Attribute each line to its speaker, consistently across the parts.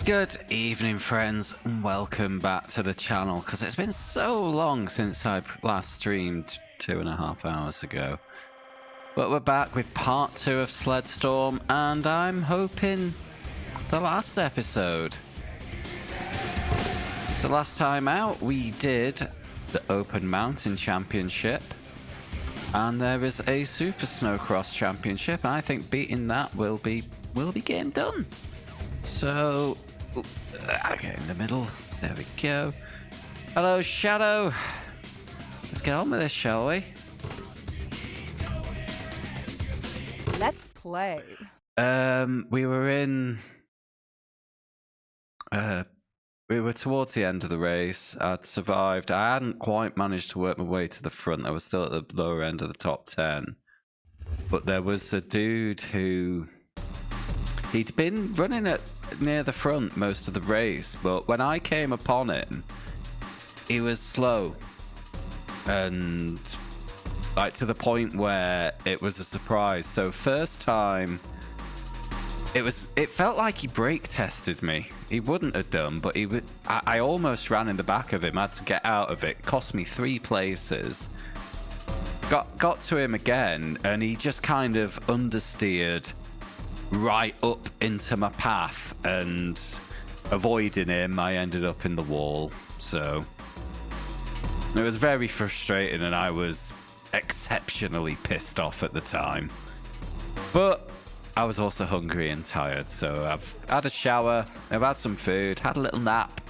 Speaker 1: Good evening, friends, and welcome back to the channel, because it's been so long since I last streamed 2.5 hours ago. But we're back with part 2 of Sled Storm, and I'm hoping the last episode. So last time out, we did the Open Mountain Championship, and there is a Super Snowcross Championship, and I think beating that will be game done. So, okay, in the middle. There we go. Hello, Shadow. Let's get on with this, shall we?
Speaker 2: Let's play.
Speaker 1: We were in. We were towards the end of the race. I'd survived. I hadn't quite managed to work my way to the front. I was still at the lower end of the top 10. But there was a dude who. He'd been running at near the front most of the race, but when I came upon him, he was slow. And like to the point where it was a surprise. So first time, it felt like he brake tested me. He wouldn't have done, but I almost ran in the back of him. I had to get out of it. Cost me 3 places. Got to him again, and he just kind of understeered right up into my path, and avoiding him, I ended up in the wall. So it was very frustrating, and I was exceptionally pissed off at the time. But I was also hungry and tired, so I've had a shower, I've had some food, had a little nap.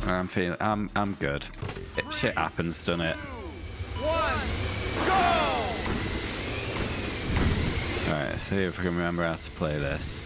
Speaker 1: I'm good. Shit happens, doesn't it?
Speaker 3: 2, 1, go!
Speaker 1: Alright, let's see if we can remember how to play this.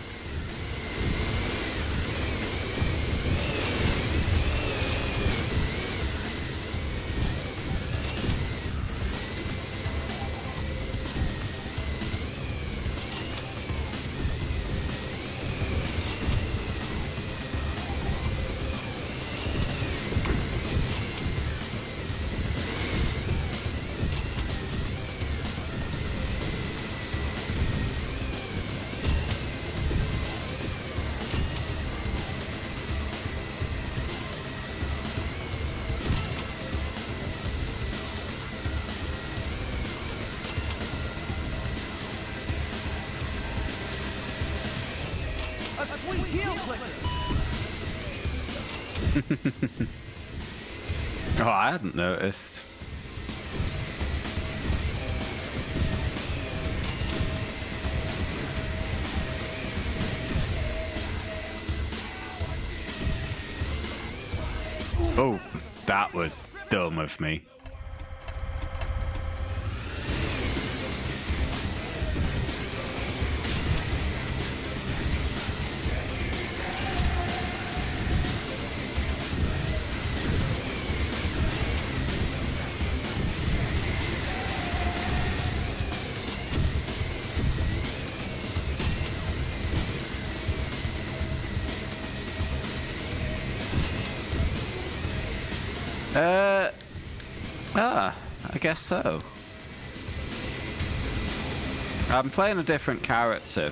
Speaker 1: Oh, I hadn't noticed. Oh, that was dumb of me. I guess so. I'm playing a different character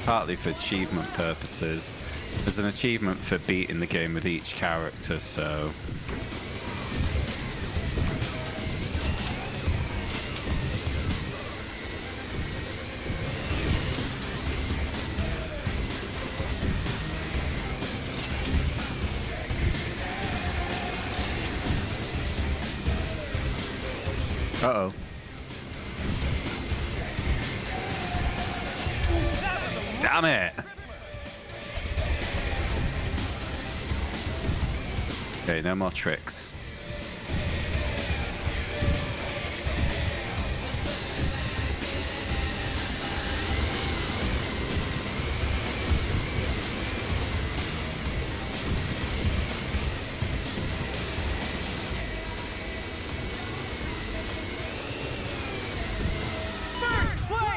Speaker 1: partly for achievement purposes. There's an achievement for beating the game with each character, so. Uh-oh. Damn it! Okay, no more tricks.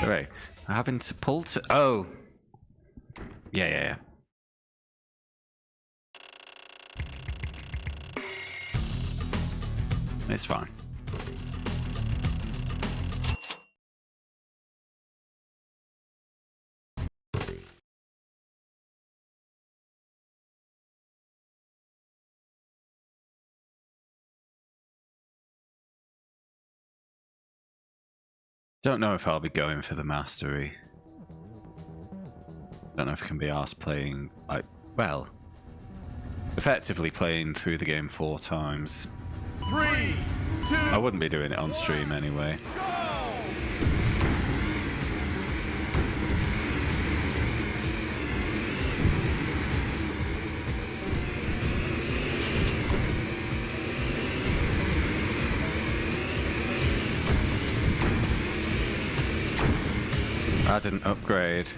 Speaker 1: Right, I'm having to pull to. Oh, yeah. It's fine. Don't know if I'll be going for the mastery. Don't know if I can be asked playing, like, well, effectively playing through the game 4 times.
Speaker 3: 3, 2,
Speaker 1: I wouldn't be doing it on stream anyway.
Speaker 3: go!
Speaker 1: I didn't upgrade.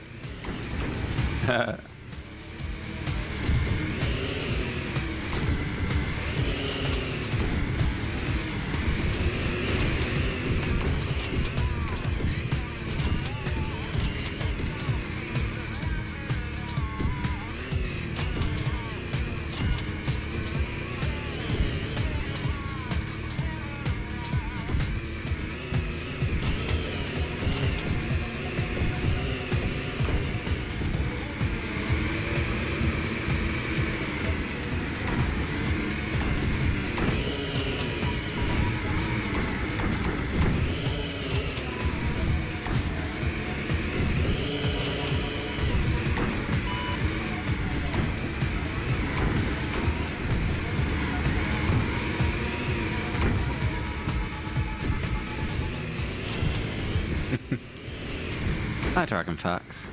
Speaker 1: Hi, Dragon Facts.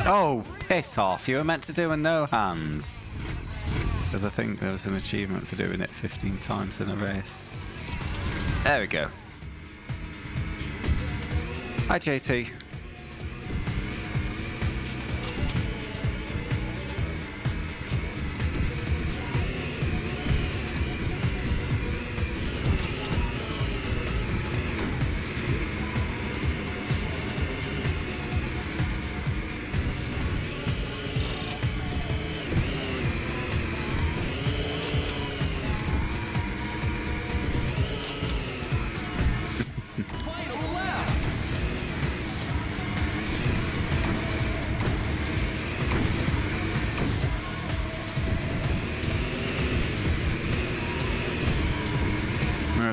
Speaker 1: Oh, piss off. You were meant to do a no hands. Because I think there was an achievement for doing it 15 times in a race. There we go. Hi, JT.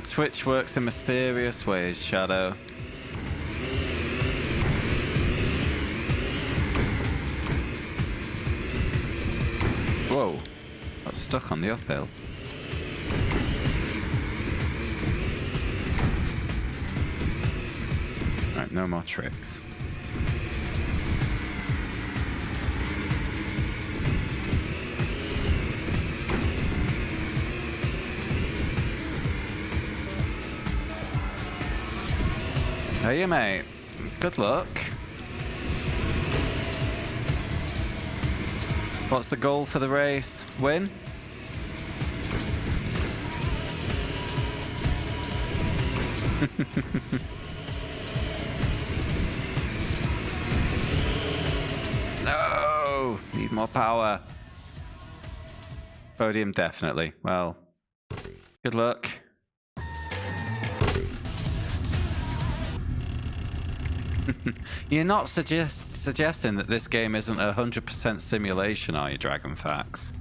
Speaker 1: Twitch works in mysterious ways, Shadow. Whoa, got stuck on the uphill. Right, no more tricks. Hey, mate. Good luck. What's the goal for the race? Win? No! Need more power. Podium, definitely. Well, good luck. You're not suggesting that this game isn't 100% simulation, are you, Dragon Facts?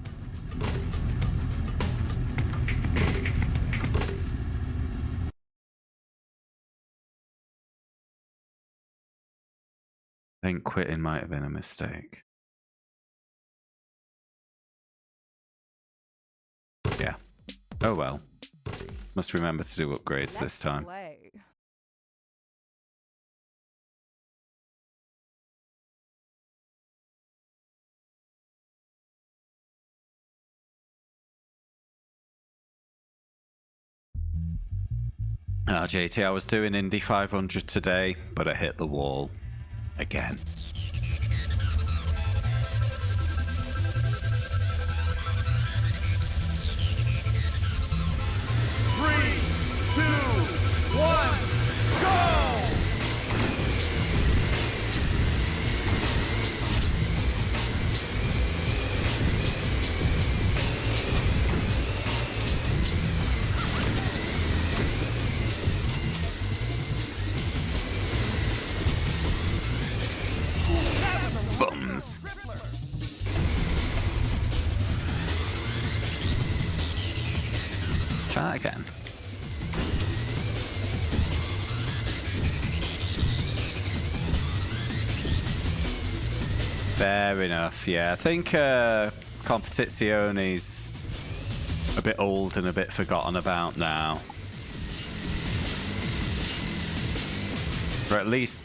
Speaker 1: I think quitting might have been a mistake. Yeah. Oh well. Must remember to do upgrades this time.
Speaker 2: Play.
Speaker 1: JT, I was doing Indy 500 today, but I hit the wall again.
Speaker 3: Three, two, one, go!
Speaker 1: things. Try that again. Fair enough, yeah. I think Competizione's a bit old and a bit forgotten about now. Or at least,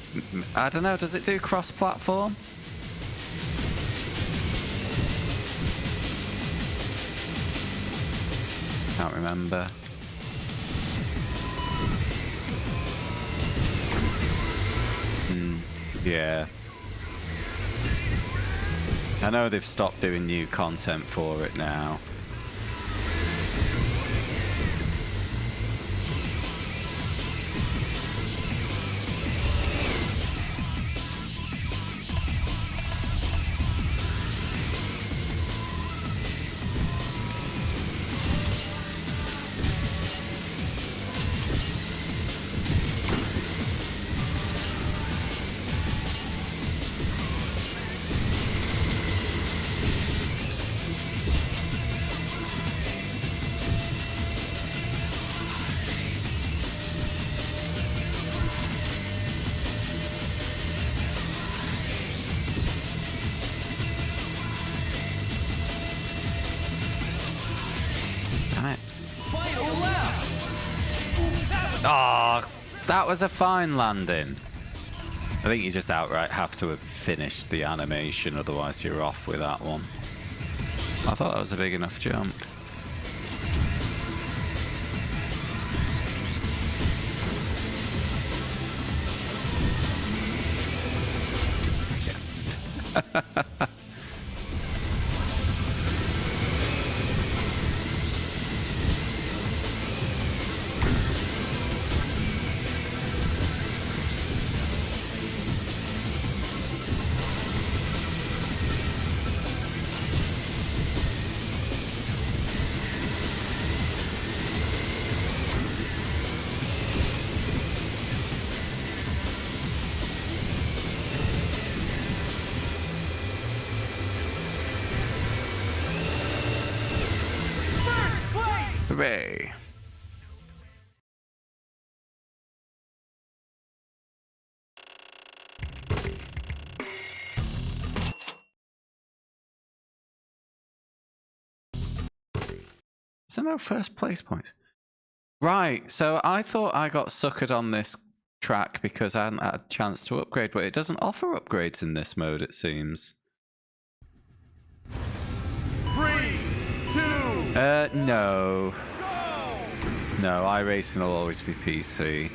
Speaker 1: I don't know, does it do cross-platform? Can't remember. Yeah. I know they've stopped doing new content for it now. Oh, that was a fine landing. I think you just outright have to have finished the animation, otherwise you're off with that one. I thought that was a big enough jump. Yes. Hooray. So no first place points. Right, so I thought I got suckered on this track because I hadn't had a chance to upgrade, but it doesn't offer upgrades in this mode, it seems.
Speaker 3: 3, 2,
Speaker 1: No.
Speaker 3: go!
Speaker 1: No, iRacing will always be PC.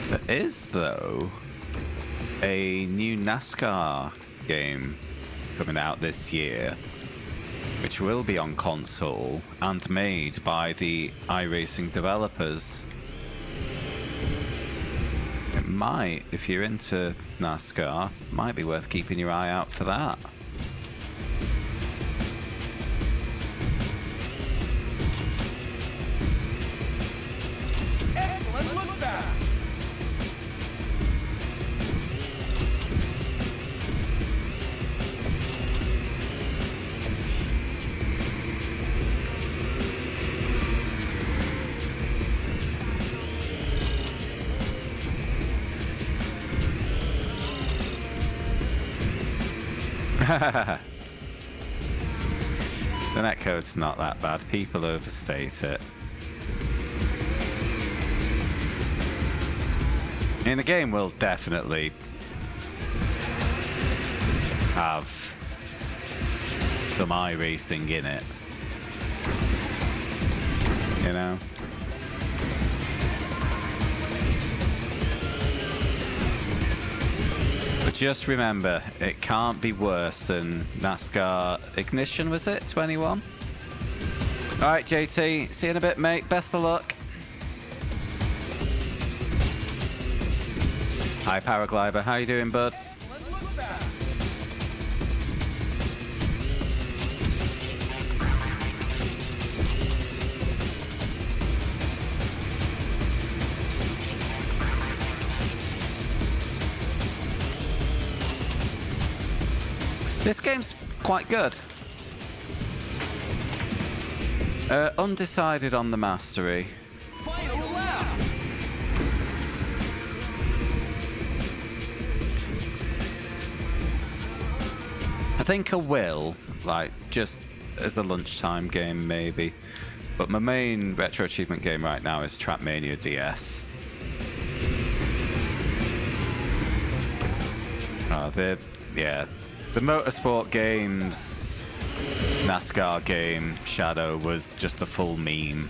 Speaker 1: There is, though, a new NASCAR game coming out this year, which will be on console and made by the iRacing developers. It might, if you're into NASCAR, might be worth keeping your eye out for that.
Speaker 3: Excellent look back!
Speaker 1: The netcode's not that bad. People overstate it. I mean, the game will definitely have some iRacing in it. You know? But just remember, it can't be worse than NASCAR Ignition, was it? 21? Alright, JT. See you in a bit, mate. Best of luck. Hi, Paraglider. How you doing, bud?
Speaker 3: Excellent look back!
Speaker 1: This game's quite good. Undecided on the mastery.
Speaker 3: Final lap.
Speaker 1: I think I will, like, just as a lunchtime game maybe. But my main retro achievement game right now is Trackmania DS. The motorsport games, NASCAR game, Shadow, was just a full meme.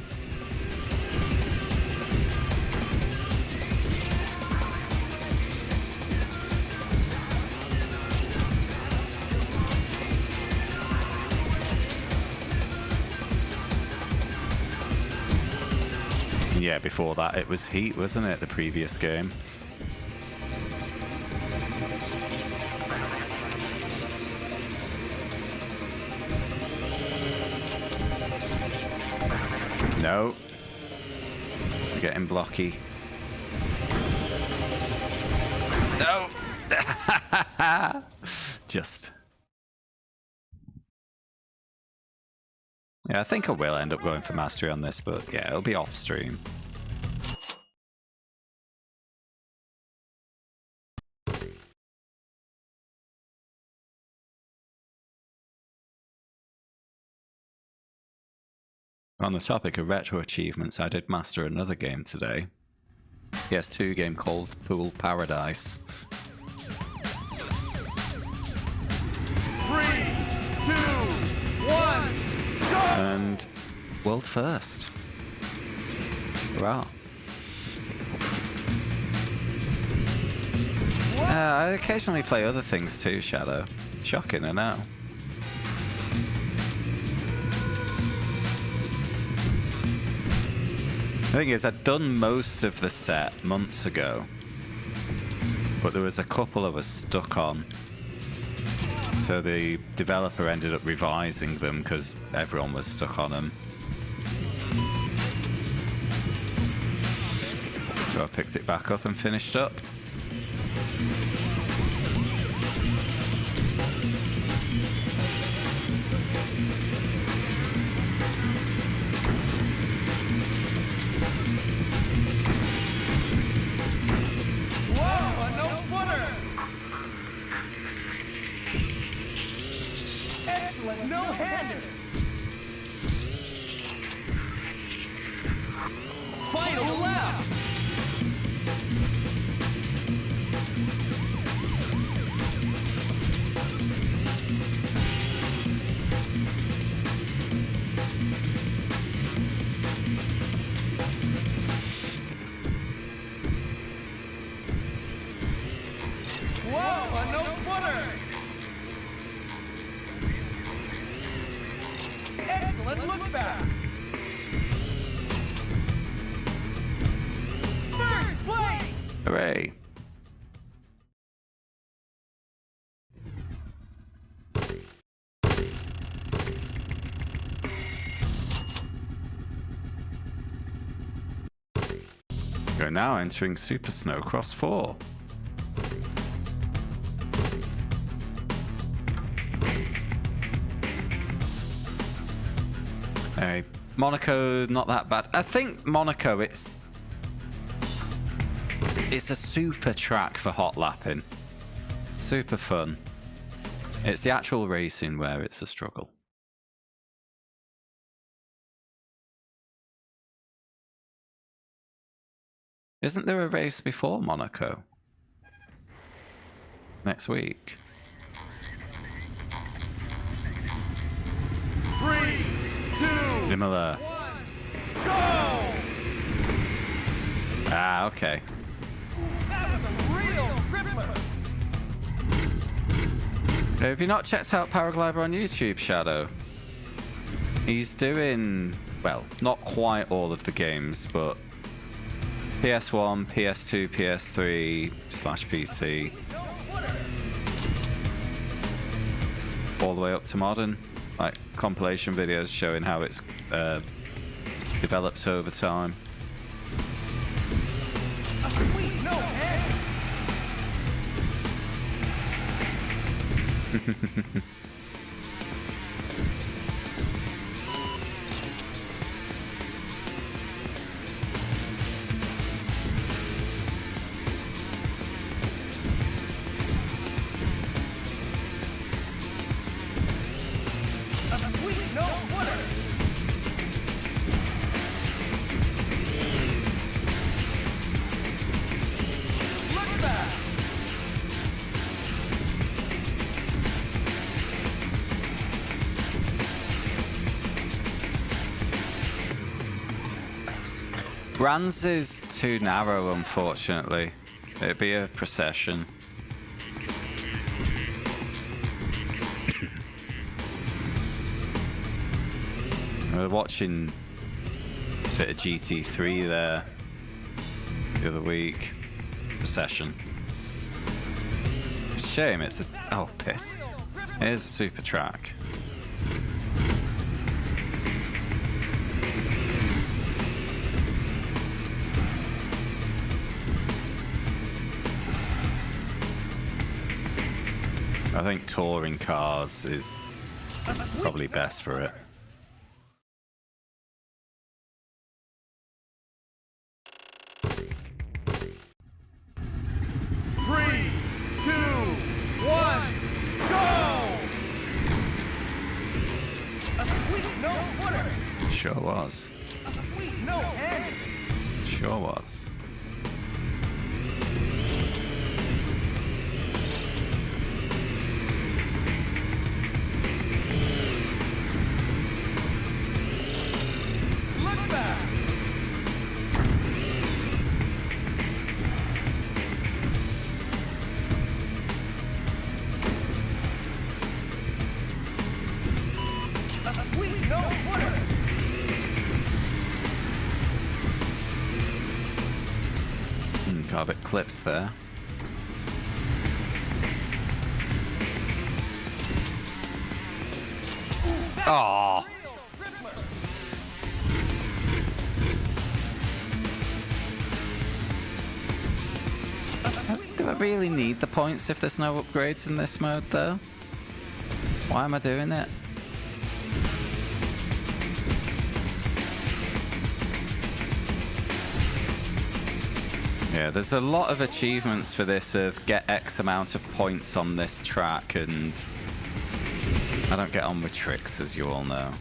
Speaker 1: Yeah, before that it was Heat, wasn't it? The previous game. No. Getting blocky. No! Just. Yeah, I think I will end up going for mastery on this, but yeah, it'll be off stream. On the topic of retro achievements, I did master another game today. PS2 game called Pool Paradise.
Speaker 3: 3, 2, 1, go!
Speaker 1: And world first. Hurrah. I occasionally play other things too, Shadow. Shocking, I know. The thing is, I'd done most of the set months ago, but there was a couple I was stuck on. So the developer ended up revising them because everyone was stuck on them. So I picked it back up and finished up.
Speaker 3: No-hander. Final lap. Whoa, a no-footer. Excellent look back. First place.
Speaker 1: Hooray. We're now entering Super Snowcross 4. Hey, Monaco, not that bad. I think Monaco, it's a super track for hot lapping. Super fun. It's the actual racing where it's a struggle. Isn't there a race before Monaco? Next week.
Speaker 3: 3, 2,
Speaker 1: Similar.
Speaker 3: 1, go!
Speaker 1: Ah, okay.
Speaker 3: That was a real ripper.
Speaker 1: Have you not checked out Paraglider on YouTube, Shadow? He's doing, well, not quite all of the games, but PS1, PS2, PS3 / PC, all the way up to modern, like compilation videos showing how it's developed over time.
Speaker 3: A sweet no-hand. Sweet no footer. Look back.
Speaker 1: Brands is too narrow, unfortunately. It'd be a procession. We were watching a bit of GT3 there the other week. Procession. Shame it's just... Oh, piss. Here's a super track. I think touring cars is probably best for it.
Speaker 3: Three, two, one, go! A sweet no footer.
Speaker 1: Sure was.
Speaker 3: A sweet no handed.
Speaker 1: Sure was.
Speaker 3: Look back. A sweet no footer.
Speaker 1: Got a bit clips there. Oh, do I really need the points if there's no upgrades in this mode, though? Why am I doing it? Yeah, there's a lot of achievements for this of get X amount of points on this track, and I don't get on with tricks, as you all know.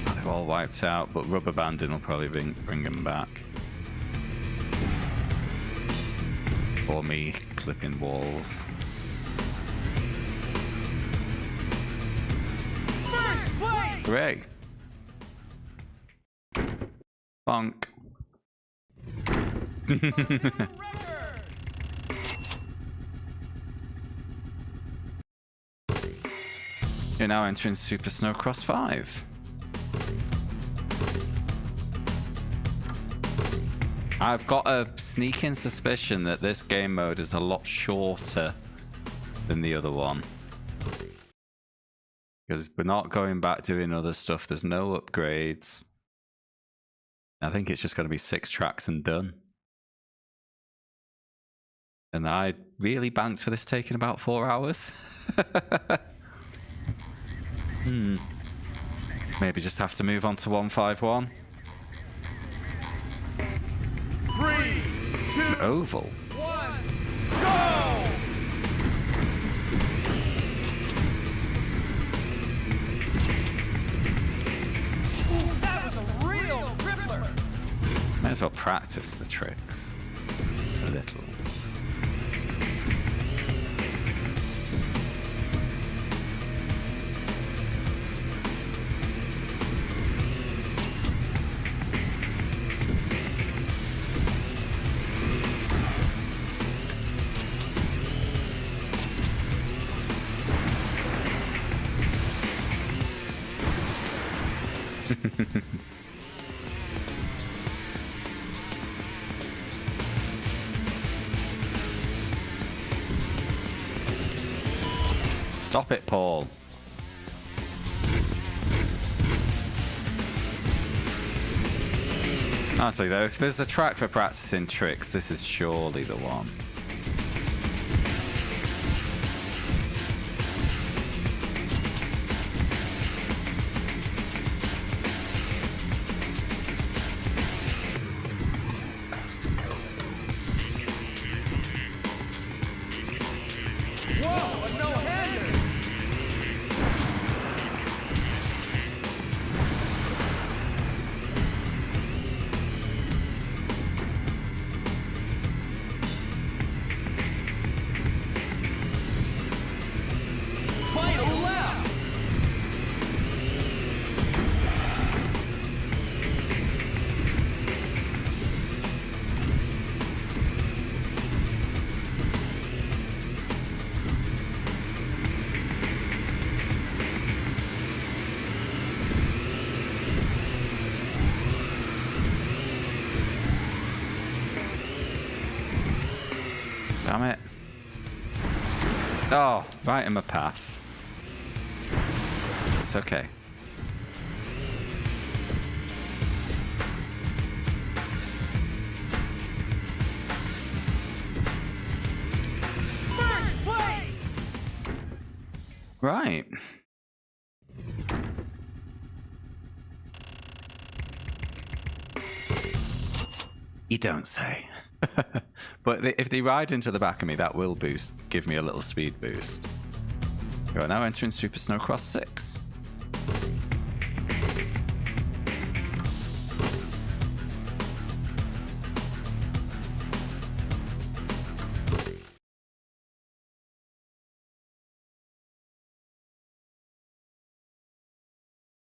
Speaker 1: They're all wiped out, but rubber banding will probably bring them back. Or me clipping walls.
Speaker 3: First place.
Speaker 1: Hooray! Bonk.
Speaker 3: Record.
Speaker 1: You're now entering Super Snowcross 5. I've got a sneaking suspicion that this game mode is a lot shorter than the other one. Because we're not going back doing other stuff. There's no upgrades. I think it's just going to be 6 tracks and done. And I really banked for this taking about 4 hours. Maybe just have to move on to 151.
Speaker 3: 3, 2,
Speaker 1: Oval.
Speaker 3: 1, go! Ooh, that was a real rippler.
Speaker 1: Might as well practice the tricks a little. Stop it, Paul. Honestly though, if there's a track for practicing tricks, this is surely the one.
Speaker 3: Whoa, a no-hander! Final lap!
Speaker 1: Damn it. Oh, right in my path. It's okay.
Speaker 3: First place!
Speaker 1: Right. You don't say. But if they ride into the back of me, that will give me a little speed boost. We are now entering Super Snowcross 6.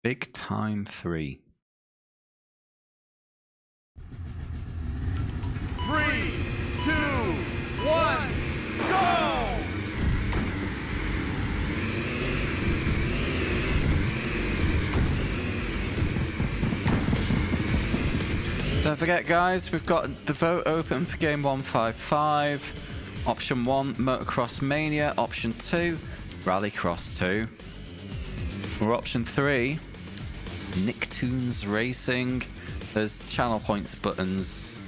Speaker 1: Big Time 3.
Speaker 3: 3, 2, 1, go!
Speaker 1: Don't forget, guys, we've got the vote open for game 155. Option 1, Motocross Mania. Option 2, Rallycross 2. Or option 3, Nicktoons Racing. There's channel points buttons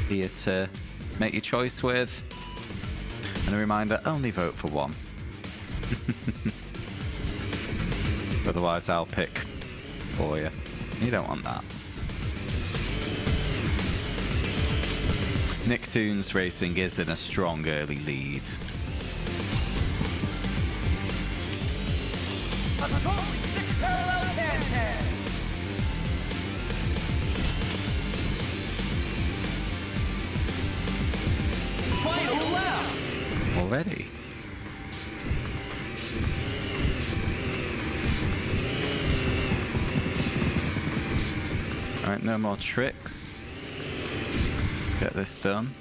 Speaker 1: here to make your choice with. And a reminder, only vote for one. Otherwise, I'll pick for you. You don't want that. Nicktoons Racing is in a strong early lead.
Speaker 3: A totally 6 parallel can-can! Final lap!
Speaker 1: Already? Alright, no more tricks. Let's get this done.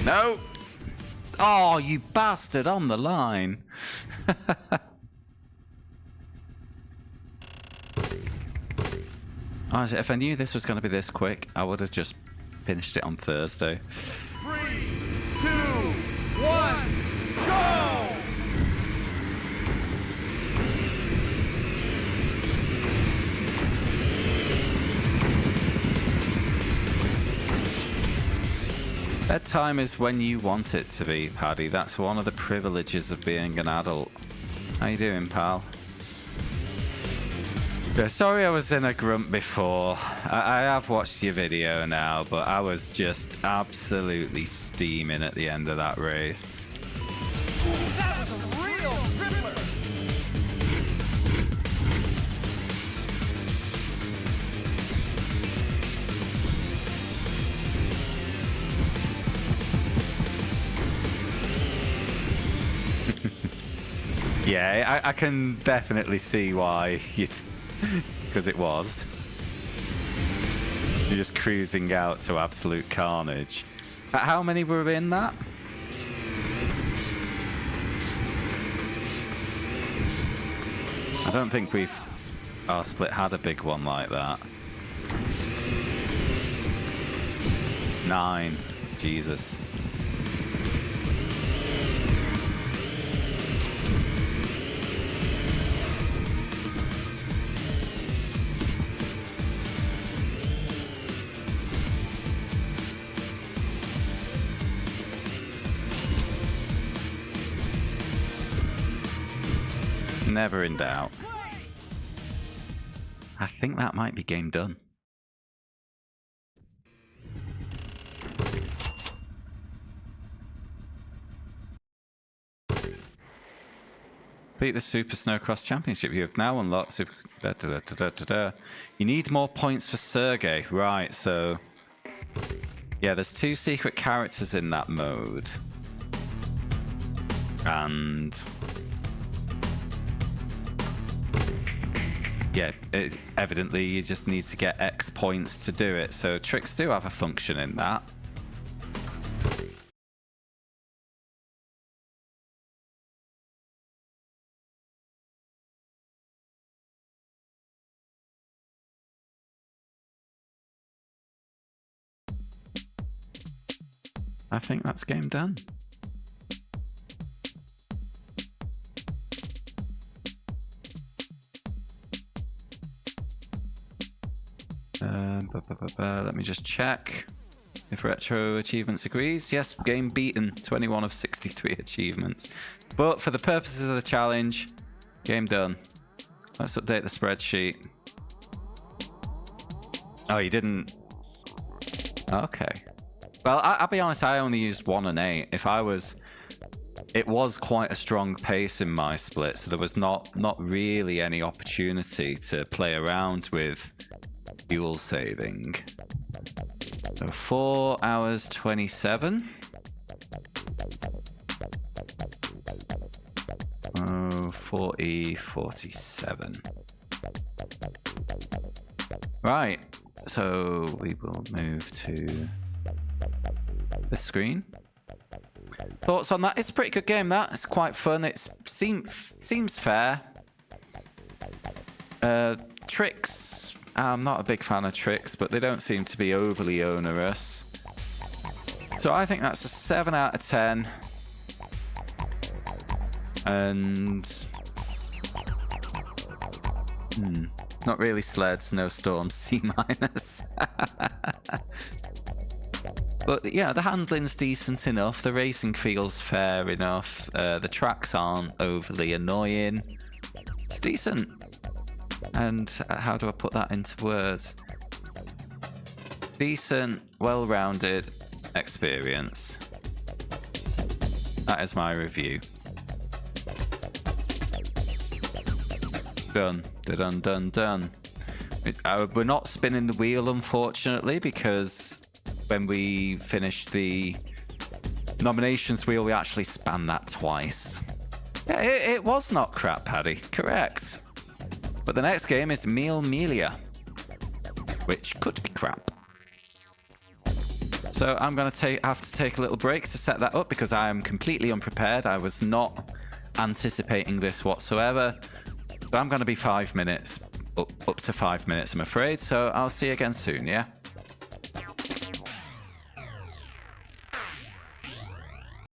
Speaker 1: No! Oh, you bastard, on the line. Honestly, if I knew this was going to be this quick, I would have just finished it on Thursday.
Speaker 3: 3, 2, 1, go!
Speaker 1: Bedtime is when you want it to be, Paddy. That's one of the privileges of being an adult. How you doing, pal? Yeah, sorry I was in a grump before. I have watched your video now, but I was just absolutely steaming at the end of that race.
Speaker 3: That was a real tripler!
Speaker 1: Yeah, I can definitely see why you... Because it was. You're just cruising out to absolute carnage. How many were in that? I don't think our split had a big one like that. 9. Jesus. Never in doubt. I think that might be game done. Complete the Super Snowcross Championship. You have now unlocked Super... You need more points for Sergey. Right, so... Yeah, there's 2 secret characters in that mode. And... Yeah, evidently you just need to get X points to do it. So tricks do have a function in that. I think that's game done. Let me just check if Retro Achievements agrees. Yes, game beaten. 21 of 63 achievements. But for the purposes of the challenge, game done. Let's update the spreadsheet. Oh, you didn't... Okay. Well, I'll be honest, I only used 1 and 8. If I was... It was quite a strong pace in my split, so there was not really any opportunity to play around with fuel saving. So 4 hours 27. Oh, 40, 47. Right, so we will move to the screen. Thoughts on that? It's a pretty good game, that. It's quite fun. It seems fair. Tricks. I'm not a big fan of tricks, but they don't seem to be overly onerous. So I think that's a 7 out of 10. And... not really Sleds, no Storms, C-. But yeah, the handling's decent enough. The racing feels fair enough. The tracks aren't overly annoying. It's decent. And how do I put that into words? Decent, well-rounded experience. That is my review. Done. Done, done, done. We're not spinning the wheel, unfortunately, because when we finished the nominations wheel, we actually span that twice. Yeah, it was not crap, Paddy. Correct. But the next game is Meal Melia, which could be crap. So I'm going to have to take a little break to set that up because I am completely unprepared. I was not anticipating this whatsoever. So I'm going to be 5 minutes, up to 5 minutes, I'm afraid. So I'll see you again soon, yeah?